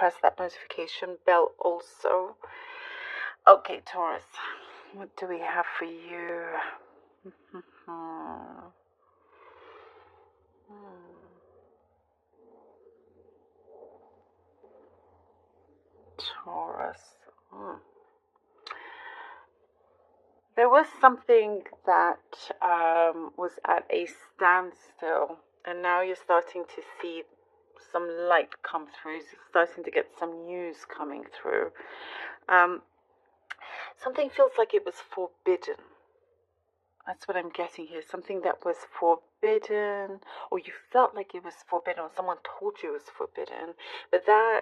press that notification bell also. Okay, Taurus, what do we have for you? Taurus. There was something that was at a standstill, and now you're starting to see some light come through. You're starting to get some news coming through. Something feels like it was forbidden. That's what I'm getting here. Something that was forbidden, or you felt like it was forbidden, or someone told you it was forbidden. But that,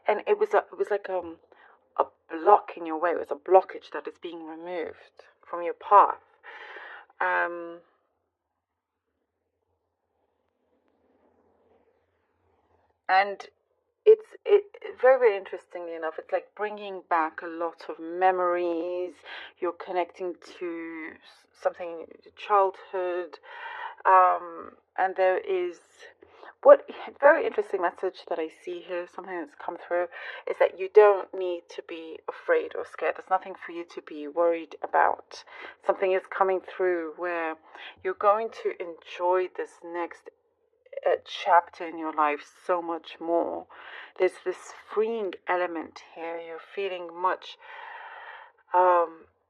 and it was like a block in your way. It was a blockage that is being removed from your path. And it's very, very interestingly enough, it's like bringing back a lot of memories. You're connecting to something in childhood, and there is what very interesting message that I see here, something that's come through, is that you don't need to be afraid or scared. There's nothing for you to be worried about. Something is coming through where you're going to enjoy this next chapter in your life so much more. There's this freeing element here. You're feeling much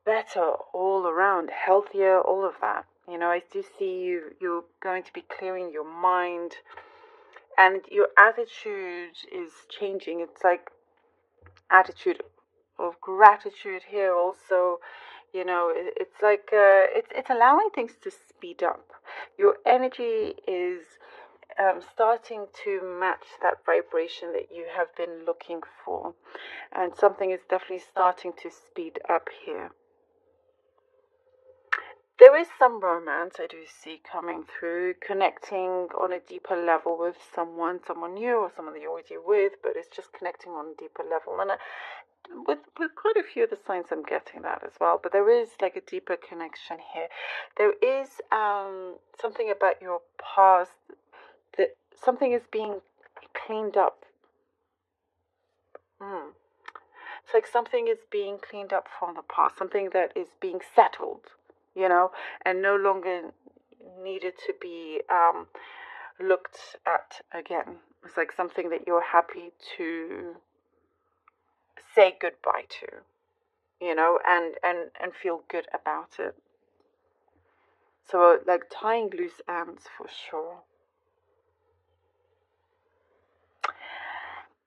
better all around, healthier, all of that. You know, I do see you're going to be clearing your mind, and your attitude is changing. It's like attitude of gratitude here also. You know, it's like it's allowing things to speed up. Your energy is starting to match that vibration that you have been looking for, and something is definitely starting to speed up here. There is some romance I do see coming through, connecting on a deeper level with someone new or someone that you're already with, but it's just connecting on a deeper level. And with quite a few of the signs I'm getting that as well, but there is like a deeper connection here. There is something about your past, that something is being cleaned up. It's like something is being cleaned up from the past, something that is being settled, you know, and no longer needed to be looked at again. It's like something that you're happy to say goodbye to, you know, and feel good about it. So like tying loose ends for sure.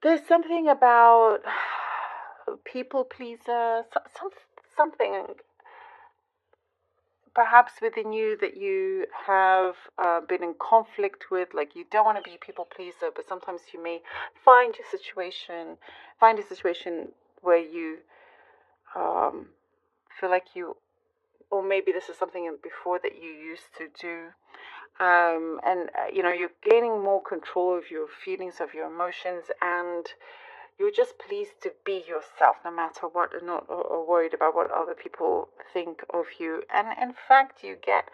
There's something about people pleaser, something perhaps within you that you have been in conflict with. Like you don't want to be a people pleaser, but sometimes you may find a situation where you feel like you, or maybe this is something before that you used to do. And you know, you're gaining more control of your feelings, of your emotions, and you're just pleased to be yourself no matter what, and not or worried about what other people think of you. And in fact, you get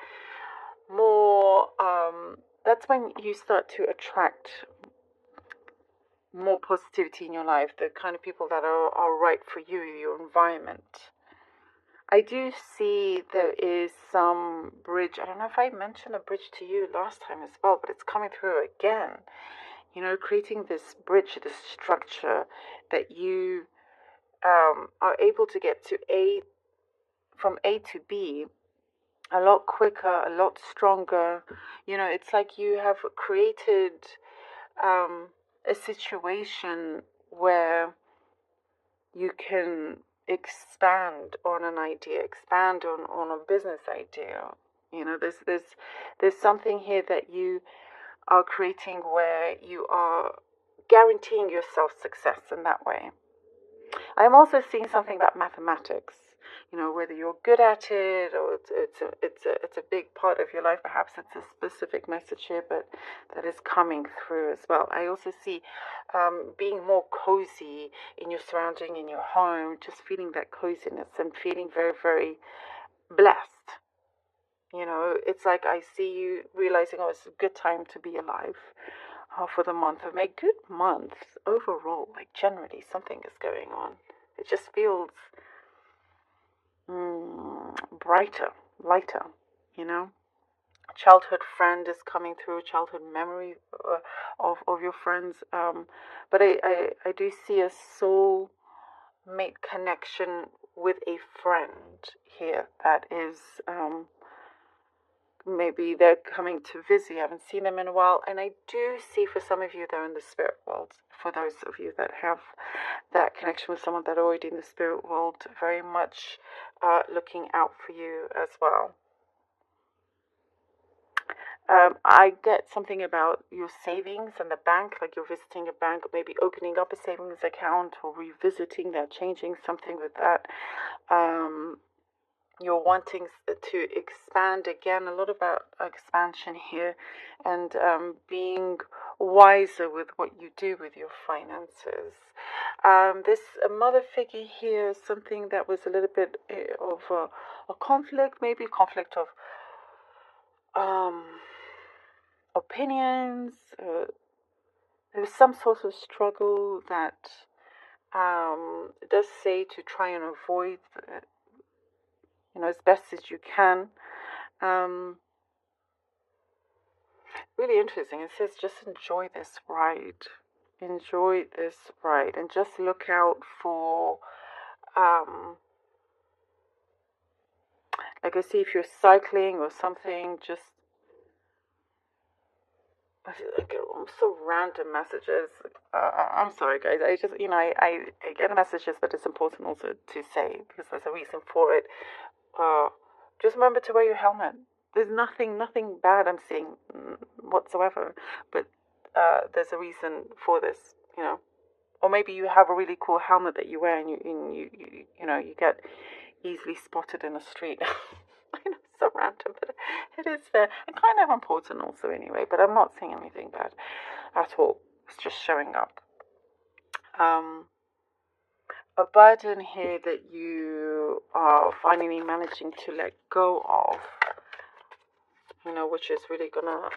more, that's when you start to attract more positivity in your life, the kind of people that are right for you, your environment. I do see there is some bridge. I don't know if I mentioned a bridge to you last time as well, but it's coming through again. You know, creating this bridge, this structure that you are able to get to from A to B a lot quicker, a lot stronger. You know, it's like you have created a situation where you can expand on an idea, expand on a business idea. You know, there's something here that you are creating where you are guaranteeing yourself success in that way. I'm also seeing something about mathematics. You know, whether you're good at it or it's a big part of your life. Perhaps it's a specific message here, but that is coming through as well. I also see being more cozy in your surrounding, in your home, just feeling that coziness and feeling very, very blessed. You know, it's like I see you realizing, oh, it's a good time to be alive. for the month of May. Good month overall. Like generally, something is going on. It just feels brighter, lighter. You know, childhood friend is coming through. Childhood memory of your friends. But I do see a soul mate connection with a friend here that is maybe they're coming to visit. You haven't seen them in a while, and I do see for some of you they're in the spirit world. For those of you that have that connection with someone that are already in the spirit world, very much looking out for you as well. I get something about your savings and the bank, like you're visiting a bank, maybe opening up a savings account or revisiting that, changing something with that. You're wanting to expand again, a lot about expansion here, and being wiser with what you do with your finances. This mother figure here, something that was a little bit of a conflict, maybe a conflict of opinions. There was some sort of struggle that it does say to try and avoid, as best as you can. Really interesting. It says just enjoy this ride. Enjoy this ride, and just look out for, like I see if you're cycling or something, just I get so random messages. I'm sorry, guys. I just, I get messages, but it's important also to say because there's a reason for it. Just remember to wear your helmet. There's nothing bad I'm seeing whatsoever, but there's a reason for this, Or maybe you have a really cool helmet that you wear, and you get easily spotted in the street. I know, it's so random, but it is fair and kind of important also anyway. But I'm not seeing anything bad at all. It's just showing up. A burden here that you are finally managing to let go of, which is really gonna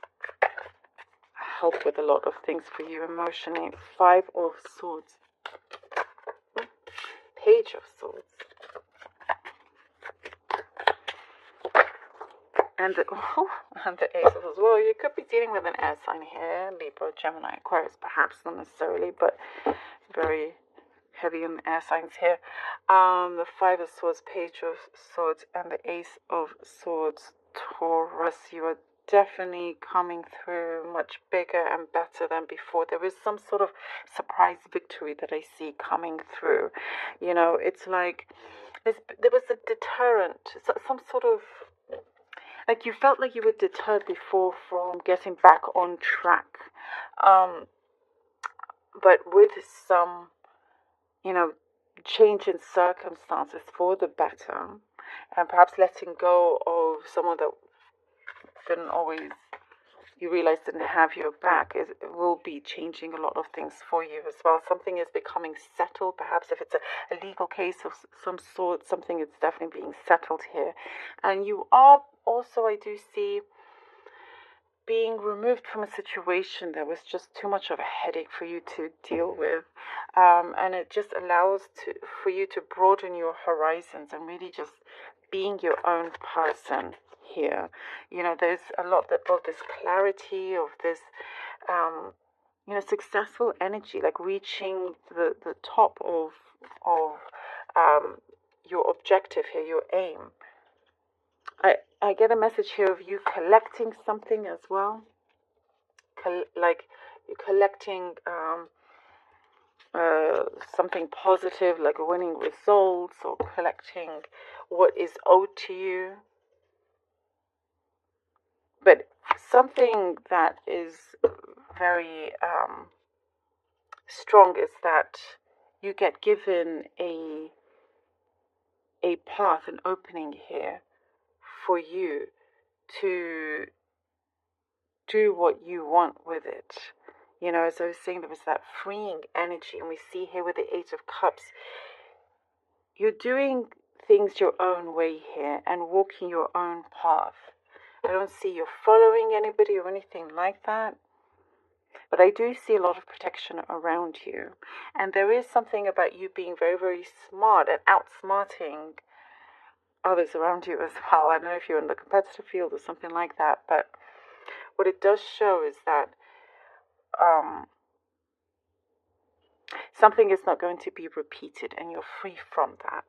help with a lot of things for you emotionally. 5 of Swords, Page of Swords, and the Ace of Swords. Well, you could be dealing with an air sign here, Libra, Gemini, Aquarius, perhaps not necessarily, but very heavy on the air signs here. The 5 of Swords, Page of Swords, and the Ace of Swords, Taurus. You are definitely coming through much bigger and better than before. There is some sort of surprise victory that I see coming through. It's like there was a deterrent, some sort of, like you felt like you were deterred before from getting back on track. But with some, change in circumstances for the better, and perhaps letting go of someone that didn't always, you realize didn't have your back, it will be changing a lot of things for you as well. Something is becoming settled. Perhaps if it's a legal case of some sort, something is definitely being settled here. And you are also, I do see, being removed from a situation that was just too much of a headache for you to deal with, and it just allows for you to broaden your horizons and really just being your own person here. There's a lot of this clarity, of this successful energy, like reaching the top of your objective here, your aim. I get a message here of you collecting something as well. Like you're collecting something positive, like winning results, or collecting what is owed to you. But something that is very strong is that you get given a path, an opening here for you to do what you want with it. As I was saying, there was that freeing energy, and we see here with the 8 of Cups, you're doing things your own way here and walking your own path. I don't see you following anybody or anything like that. But I do see a lot of protection around you. And there is something about you being very, very smart and outsmarting others around you as well. I don't know if you're in the competitive field or something like that, but what it does show is that something is not going to be repeated, and you're free from that.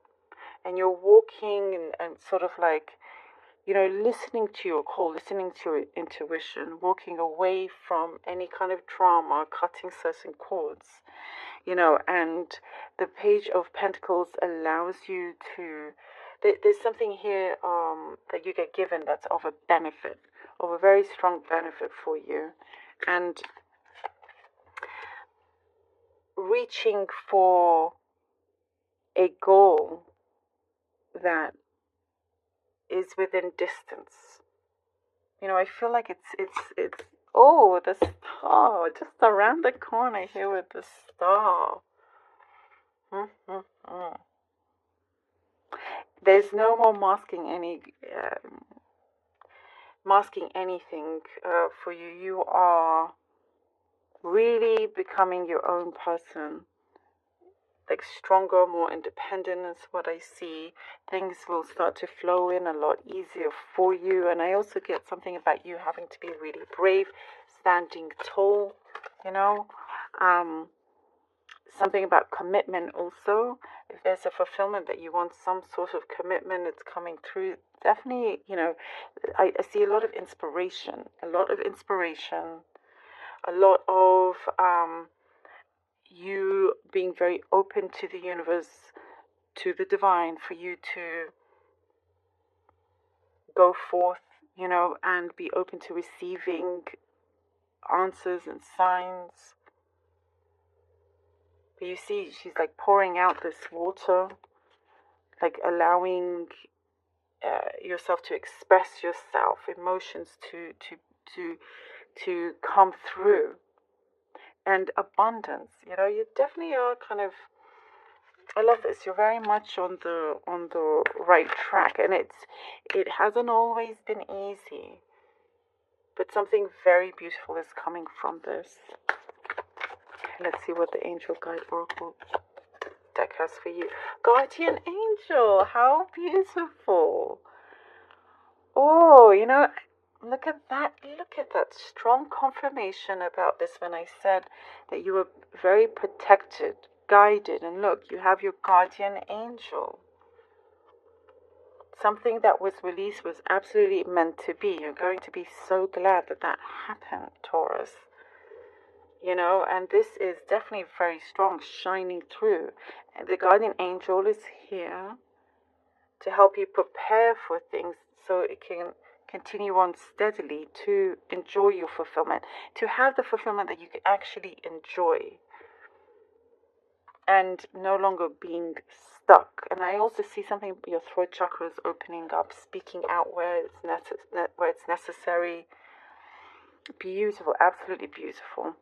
And you're walking and sort of like, listening to your call, listening to your intuition, walking away from any kind of drama, cutting certain cords, and the Page of Pentacles allows you to, there's something here that you get given that's of a benefit, of a very strong benefit for you. And reaching for a goal that is within distance. I feel like it's oh, the star just around the corner here with the star. There's no more masking anything for you. You are really becoming your own person. Like stronger, more independent is what I see. Things will start to flow in a lot easier for you. And I also get something about you having to be really brave, standing tall, something about commitment also. If there's a fulfillment that you want, some sort of commitment, it's coming through. Definitely, I see a lot of inspiration, a lot of you being very open to the universe, to the divine, for you to go forth, and be open to receiving answers and signs. But you see, she's like pouring out this water, like allowing yourself to express yourself, emotions to come through. And abundance, you definitely are kind of, I love this, you're very much on the right track, and it hasn't always been easy, but something very beautiful is coming from this. Let's see what the Angel Guide Oracle deck has for you. Guardian Angel, how beautiful. Oh, look at that strong confirmation about this when I said that you were very protected, guided, and look, you have your guardian angel. Something that was released was absolutely meant to be. You're going to be so glad that happened, Taurus. And this is definitely very strong, shining through. And the guardian angel is here to help you prepare for things so it can continue on steadily, to enjoy your fulfillment, to have the fulfillment that you can actually enjoy and no longer being stuck. And I also see something, your throat chakra is opening up, speaking out where it's necessary. Beautiful, absolutely beautiful.